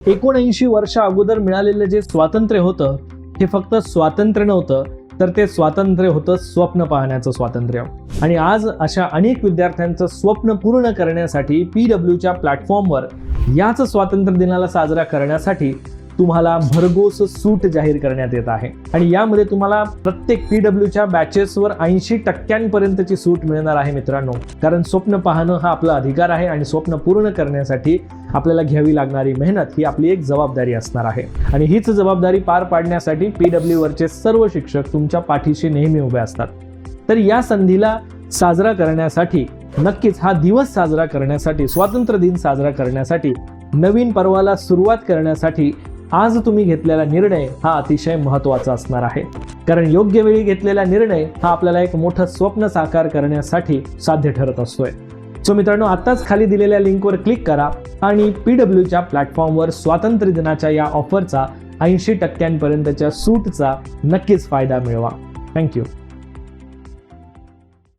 79 वर्ष अगोदर मिळालेलं जे स्वातंत्र्य होतं हे फक्त स्वातंत्र्य नव्हतं, तर ते स्वातंत्र्य होतं स्वप्न पाहण्याचं स्वातंत्र्य. आणि आज अशा अनेक विद्यार्थ्यांचं स्वप्न पूर्ण करण्यासाठी PWच्या प्लॅटफॉर्मवर याच स्वातंत्र्य दिनाला साजरा करण्यासाठी तुम्हाला भरघोस सूट जाहीर करण्यात येत आहे. आणि यामध्ये तुम्हाला प्रत्येक PWच्या बॅचेसवर 80% सूट मिळणार आहे मित्रांनो. कारण स्वप्न पाहणं हा आपला अधिकार आहे आणि स्वप्न पूर्ण करण्यासाठी आपल्याला घ्यावी लागणारी मेहनत ही आपली एक जबाबदारी असणार आहे. आणि हीच जबाबदारी पार पाडण्यासाठी PWवरचे सर्व शिक्षक तुमच्या पाठीशी नेहमी उभे असतात. तर या संधीला साजरा करण्यासाठी, नक्कीच हा दिवस साजरा करण्यासाठी, स्वातंत्र्य दिन साजरा करण्यासाठी, नवीन पर्वाला सुरुवात करण्यासाठी आज तुम्ही घेतलेला निर्णय हा अतिशय महत्त्वाचा असणार आहे. कारण योग्य वेळी घेतलेला निर्णय हा आपल्याला एक मोठं स्वप्न साकार करण्यासाठी साध्य ठरत असतोय. सो मित्रांनो, आताच खाली दिलेल्या लिंकवर क्लिक करा आणि PWच्या प्लॅटफॉर्मवर स्वातंत्र्य दिनाच्या या ऑफरचा 80% सूटचा नक्कीच फायदा मिळवा. थँक्यू.